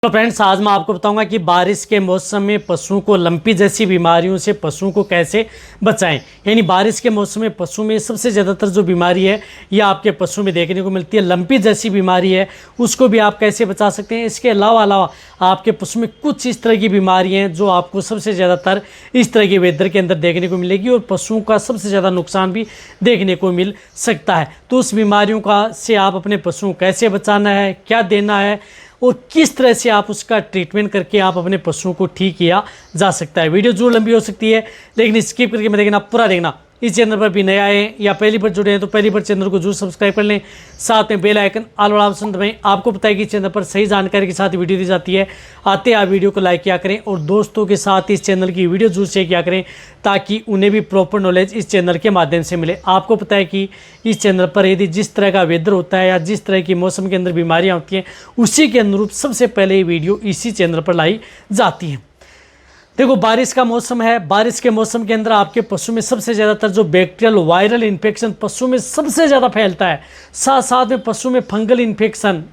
तो फ्रेंड्स, आज मैं आपको बताऊंगा कि बारिश के मौसम में पशुओं को लंपी जैसी बीमारियों से पशुओं को कैसे बचाएं। यानी बारिश के मौसम में पशु में सबसे ज़्यादातर जो बीमारी है ये आपके पशु में देखने को मिलती है, लंपी जैसी बीमारी है। उसको भी आप कैसे बचा सकते हैं। इसके अलावा आपके पशु में कुछ इस तरह की बीमारियाँ हैं जो आपको सबसे ज़्यादातर इस तरह के वेदर के अंदर देखने को मिलेगी और पशुओं का सबसे ज़्यादा नुकसान भी देखने को मिल सकता है। तो उस बीमारियों का से आप अपने पशुओं को कैसे बचाना है, क्या देना है और किस तरह से आप उसका ट्रीटमेंट करके आप अपने पशुओं को ठीक किया जा सकता है। वीडियो जरूर लंबी हो सकती है लेकिन स्किप करके मैं देखना, पूरा देखना। इस चैनल पर भी नए आए या पहली बार जुड़े हैं तो पहली बार चैनल को जरूर सब्सक्राइब कर लें, साथ में बेल आइकन ऑल वाला ऑप्शन दबाएं। आपको पता है कि चैनल पर सही जानकारी के साथ वीडियो दी जाती है। आते आप वीडियो को लाइक किया करें और दोस्तों के साथ इस चैनल की वीडियो जरूर शेयर किया करें ताकि उन्हें भी प्रॉपर नॉलेज इस चैनल के माध्यम से मिले। आपको पता है कि इस चैनल पर यदि जिस तरह का वेदर होता है या जिस तरह की मौसम के अंदर बीमारियाँ होती हैं उसी के अनुरूप सबसे पहले ये वीडियो इसी चैनल पर लाई जाती है। देखो, बारिश का मौसम है। बारिश के मौसम के अंदर आपके पशु में सबसे ज़्यादातर जो बैक्टीरियल वायरल इन्फेक्शन पशु में सबसे ज़्यादा फैलता है। साथ साथ में पशु में फंगल इन्फेक्शन,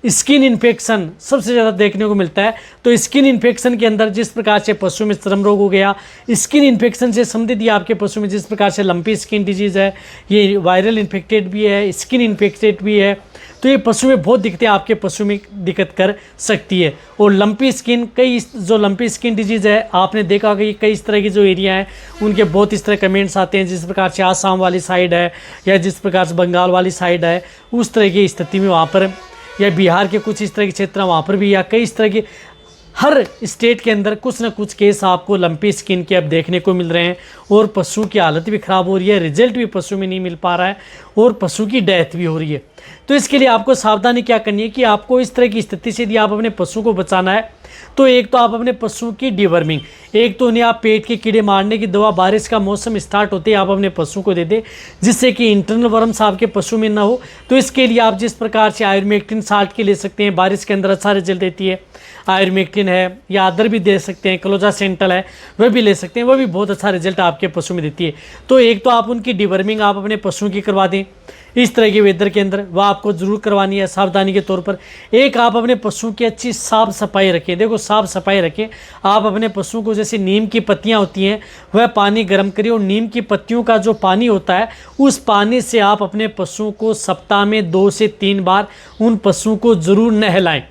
स्किन इन्फेक्शन सबसे ज़्यादा देखने को मिलता है। तो स्किन इन्फेक्शन के अंदर जिस प्रकार से पशु में चर्म रोग हो गया, स्किन इन्फेक्शन से संबंधित ये आपके पशु में जिस प्रकार से लंपी स्किन डिजीज़ है, ये वायरल इन्फेक्टेड भी है, स्किन इन्फेक्टेड भी है। तो ये पशु में बहुत दिक्कतें आपके पशु में दिक्कत कर सकती है। और लंपी स्किन, कई जो लंपी स्किन डिजीज़ है आपने देखा होगा कि कई इस तरह की जो एरिया हैं उनके बहुत इस तरह कमेंट्स आते हैं। जिस प्रकार से आसाम वाली साइड है या जिस प्रकार से बंगाल वाली साइड है उस तरह की स्थिति में वहाँ पर, या बिहार के कुछ इस तरह के क्षेत्र वहाँ पर भी, या कई इस तरह के हर स्टेट के अंदर कुछ ना कुछ केस आपको लंपी स्किन के अब देखने को मिल रहे हैं। और पशु की हालत भी ख़राब हो रही है, रिजल्ट भी पशु में नहीं मिल पा रहा है और पशु की डेथ भी हो रही है। तो इसके लिए आपको सावधानी क्या करनी है कि आपको इस तरह की स्थिति से यदि आप अपने पशु को बचाना है तो एक तो आप अपने पशु की डिवर्मिंग, एक तो उन्हें आप पेट के कीड़े मारने की दवा बारिश का मौसम स्टार्ट होते ही आप अपने पशु को दे दें जिससे कि इंटरनल वर्म्स आपके पशु में ना हो। तो इसके लिए आप जिस प्रकार से आयुर्मेक्टिन साल्ट के ले सकते हैं, बारिश के अंदर अच्छा रिजल्ट देती है। आयुर्मेक्टिन है या अदर भी दे सकते हैं, क्लोजा सेंटल है वह भी ले सकते हैं, वह भी बहुत अच्छा रिजल्ट आपके पशु में देती है। तो एक तो आप उनकी डिवर्मिंग आप अपने पशुओं की करवा दें इस तरह के वेदर के अंदर, वह आपको ज़रूर करवानी है सावधानी के तौर पर। एक आप अपने पशुओं की अच्छी साफ़ सफाई रखें। देखो, साफ़ सफाई रखें। आप अपने पशुओं को, जैसे नीम की पत्तियां होती हैं वह पानी गर्म करिए और नीम की पत्तियों का जो पानी होता है उस पानी से आप अपने पशुओं को सप्ताह में 2 से 3 बार उन पशुओं को ज़रूर नहलाएं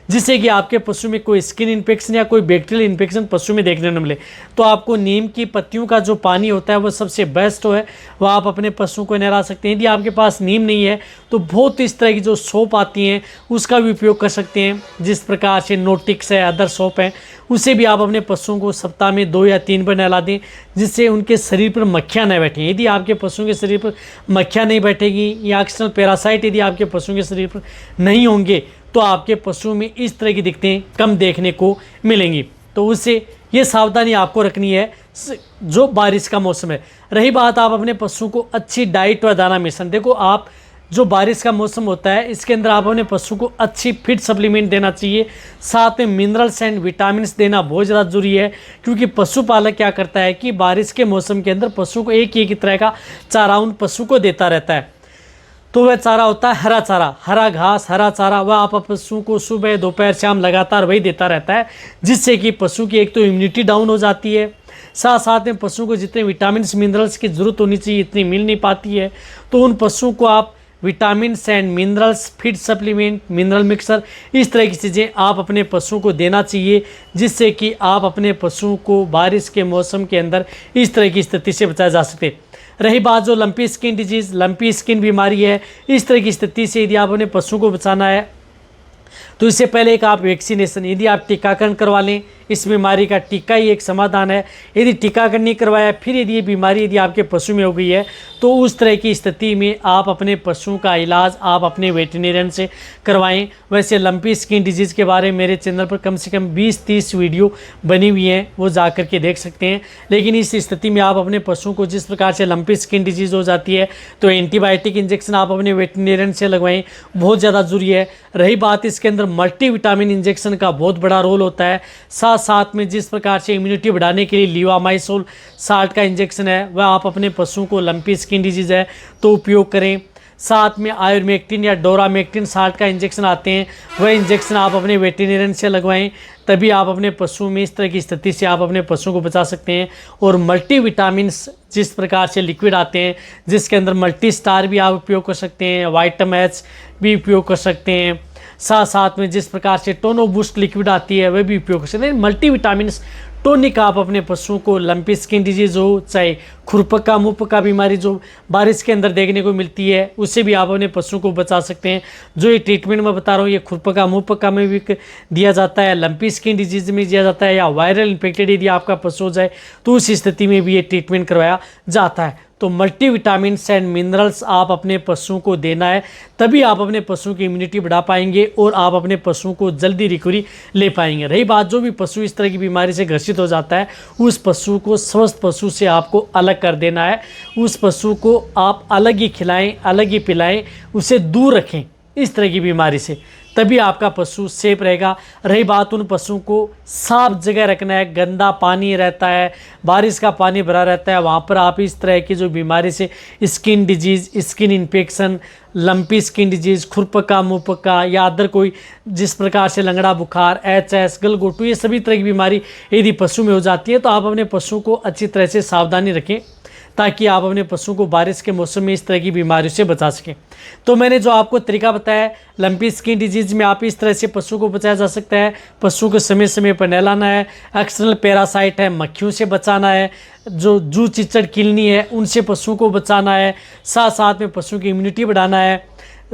जिससे कि आपके पशु में कोई स्किन इन्फेक्शन या कोई बैक्टीरियल इन्फेक्शन पशु में देखने को मिले। तो आपको नीम की पत्तियों का जो पानी होता है वो सबसे बेस्ट है, वह आप अपने पशुओं को नहला सकते हैं। यदि आपके पास नीम नहीं है तो बहुत इस तरह की जो सोप आती हैं उसका भी उपयोग कर सकते हैं। जिस प्रकार से नोटिक्स है, अदर सोप है, उसे भी आप अपने पशुओं को सप्ताह में 2 या 3 बार नहला दें जिससे उनके शरीर पर मक्खियाँ न बैठें। यदि आपके पशुओं के शरीर पर मक्खियाँ नहीं बैठेगी या एक्सटर्नल पैरासाइट यदि आपके पशुओं के शरीर पर नहीं होंगे तो आपके पशु में इस तरह की दिक्कतें कम देखने को मिलेंगी। तो उससे ये सावधानी आपको रखनी है जो बारिश का मौसम है। रही बात आप अपने पशु को अच्छी डाइट व दाना मिश्रण, देखो आप जो बारिश का मौसम होता है इसके अंदर आप अपने पशु को अच्छी फिट सप्लीमेंट देना चाहिए। साथ में मिनरल्स एंड विटामिन देना बहुत ज़्यादा जरूरी है क्योंकि पशुपालक क्या करता है कि बारिश के मौसम के अंदर पशु को एक ही तरह का चारा उन पशु को देता रहता है। तो वह चारा होता है हरा चारा, हरा घास, हरा चारा, वह आप पशु को सुबह दोपहर शाम लगातार वही देता रहता है जिससे कि पशु की एक तो इम्यूनिटी डाउन हो जाती है, साथ साथ में पशु को जितने विटामिन मिनरल्स की ज़रूरत होनी चाहिए इतनी मिल नहीं पाती है। तो उन पशुओं को आप vitamin and minerals, feed supplement, mineral mixer, इस तरह की चीज़ें आप अपने पशुओं को देना चाहिए जिससे कि आप अपने पशुओं को बारिश के मौसम के अंदर इस तरह की स्थिति से बचाया जा सके। रही बात जो lumpy skin disease, lumpy skin बीमारी है, इस तरह की स्थिति से यदि आप अपने पशुओं को बचाना है तो इससे पहले एक आप वैक्सीनेशन, यदि आप टीकाकरण करवा लें, इस बीमारी का टीका ही एक समाधान है। यदि टीकाकरण नहीं करवाया फिर यदि ये बीमारी यदि आपके पशु में हो गई है तो उस तरह की स्थिति में आप अपने पशुओं का इलाज आप अपने वेटरनरियन से करवाएं। वैसे लंपी स्किन डिजीज़ के बारे में मेरे चैनल पर कम से कम 20-30 वीडियो बनी हुई हैं, वो जा कर के देख सकते हैं। लेकिन इस स्थिति में आप अपने पशुओं को जिस प्रकार से लंपी स्किन डिजीज़ हो जाती है तो एंटीबायोटिक इंजेक्शन आप अपने वेटरनरियन से लगवाएं, बहुत ज़्यादा ज़रूरी है। रही बात इसके अंदर मल्टीविटामिन इंजेक्शन का बहुत बड़ा रोल होता है। साथ में जिस प्रकार से इम्यूनिटी बढ़ाने के लिए लीवामाइसोल साल्ट का इंजेक्शन है वह आप अपने पशुओं को लंपी स्किन डिजीज़ है तो उपयोग करें। साथ में आयुर्मेक्टिन या डोरामेक्टिन साल्ट का इंजेक्शन आते हैं, वह इंजेक्शन आप अपने वेटेरिनरियन से लगवाएं, तभी आप अपने पशु में इस तरह की स्थिति से आप अपने पशु को बचा सकते हैं। और मल्टीविटामिन्स जिस प्रकार से लिक्विड आते हैं, जिसके अंदर मल्टी स्टार भी आप उपयोग कर सकते हैं, वाइटामैक्स भी उपयोग कर सकते हैं, साथ साथ में जिस प्रकार से टोनो बूस्ट लिक्विड आती है वह भी उपयोग कर सकते हैं। मल्टीविटामिन्स टॉनिक आप अपने पशुओं को, लंपी स्किन डिजीज हो, चाहे खुरपका मुंहपका बीमारी जो बारिश के अंदर देखने को मिलती है, उससे भी आप अपने पशुओं को बचा सकते हैं। जो ये ट्रीटमेंट मैं बता रहा हूँ, ये खुरपका मुंहपका में भी दिया जाता है, लंपी स्किन डिजीज में दिया जाता है, या वायरल इन्फेक्टेड यदि आपका पशु हो जाए तो उस स्थिति में भी ये ट्रीटमेंट करवाया जाता है। तो मल्टीविटामिन्स एंड मिनरल्स आप अपने पशुओं को देना है, तभी आप अपने पशुओं की इम्यूनिटी बढ़ा पाएंगे और आप अपने पशुओं को जल्दी रिकवरी ले पाएंगे। रही बात, जो भी पशु इस तरह की बीमारी से ग्रसित हो जाता है, उस पशु को स्वस्थ पशु से आपको अलग कर देना है। उस पशु को आप अलग ही खिलाएं, अलग ही पिलाएं, उसे दूर रखें इस तरह की बीमारी से, तभी आपका पशु सेफ रहेगा। रही बात, उन पशुओं को साफ जगह रखना है, गंदा पानी रहता है, बारिश का पानी भरा रहता है, वहाँ पर आप इस तरह की जो बीमारी से skin disease, skin infection, lumpy skin disease, खुरपका मुंहपका या अदर कोई जिस प्रकार से लंगड़ा बुखार, HS, गलघोटू, ये सभी तरह की बीमारी यदि पशु में हो जाती है तो आप अपने पशु को अच्छी तरह से सावधानी रखें, ताकि आप अपने पशु को बारिश के मौसम में इस तरह की बीमारियों से बचा सकें। तो मैंने जो आपको तरीका बताया, लंपी स्किन डिजीज में आप इस तरह से पशु को बचाया जा सकता है। पशु को समय समय पर नहलाना है, एक्सटर्नल पैरासाइट है, मक्खियों से बचाना है, जो जू चिचड़ किलनी है उनसे पशुओं को बचाना है, साथ साथ में पशु की इम्यूनिटी बढ़ाना है,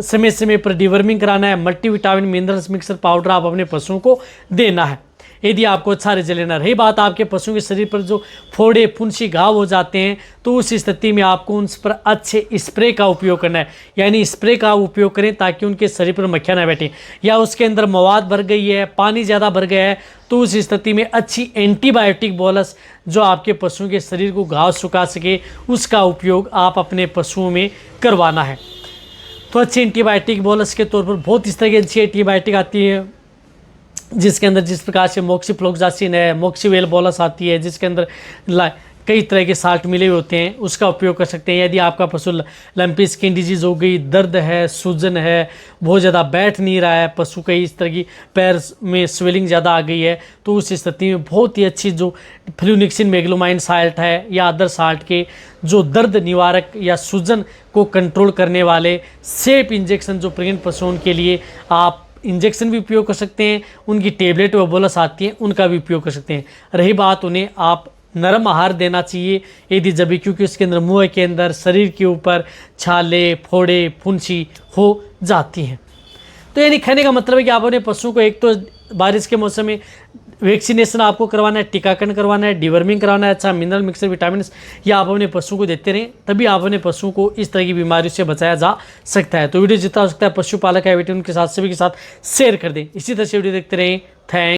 समय समय पर डिवर्मिंग कराना है, मल्टीविटामिन मिनरल्स मिक्सर पाउडर आप अपने पशुओं को देना है, यदि आपको अच्छा रिजल्ट लेना। रही बात आपके पशुओं के शरीर पर जो फोड़े फुंसी घाव हो जाते हैं, तो उस स्थिति में आपको उन पर अच्छे स्प्रे का उपयोग करना है, यानी स्प्रे का उपयोग करें ताकि उनके शरीर पर मक्खियाँ ना बैठें, या उसके अंदर मवाद भर गई है, पानी ज़्यादा भर गया है, तो उस स्थिति में अच्छी एंटीबायोटिक बोलस जो आपके पशुओं के शरीर को घाव सुखा सके, उसका उपयोग आप अपने पशुओं में करवाना है। तो अच्छी एंटीबायोटिक बोलस के तौर पर बहुत इस तरह की अच्छी एंटीबायोटिक आती है, जिसके अंदर जिस प्रकार से मोक्सीफ्लोक्सासिन है, मोक्सीवेल बोलस आती है, जिसके अंदर कई तरह के साल्ट मिले हुए होते हैं, उसका उपयोग कर सकते हैं। यदि आपका पशु लंपी स्किन डिजीज़ हो गई, दर्द है, सूजन है, बहुत ज़्यादा बैठ नहीं रहा है, पशु कई इस तरह की पैर में स्वेलिंग ज़्यादा आ गई है, तो उस स्थिति में बहुत ही अच्छी जो फ्लूनिक्सिन मेगलोमाइन साल्ट है या अदर साल्ट के जो दर्द निवारक या सूजन को कंट्रोल करने वाले सेफ इंजेक्शन जो प्रेग्नेंट पशुओं के लिए आप इंजेक्शन भी उपयोग कर सकते हैं, उनकी टेबलेट व बोलस आती है उनका भी उपयोग कर सकते हैं। रही बात, उन्हें आप नरम आहार देना चाहिए यदि जब भी, क्योंकि उसके अंदर मुंह के अंदर शरीर के ऊपर छाले, फोड़े, फुंसी हो जाती हैं। तो यानी कहने का मतलब है कि आप अपने पशुओं को एक तो बारिश के मौसम में वैक्सीनेशन आपको करवाना है, टीकाकरण करवाना है, डिवर्मिंग करवाना है, अच्छा मिनरल मिक्सर विटामिन या आप अपने पशुओं को देते रहें, तभी आप अपने पशुओं को इस तरह की बीमारियों से बचाया जा सकता है। तो वीडियो जितना हो सकता है पशुपालक है बेटे उनके साथ सभी के साथ शेयर कर दें। इसी तरह से वीडियो देखते रहें। थैंक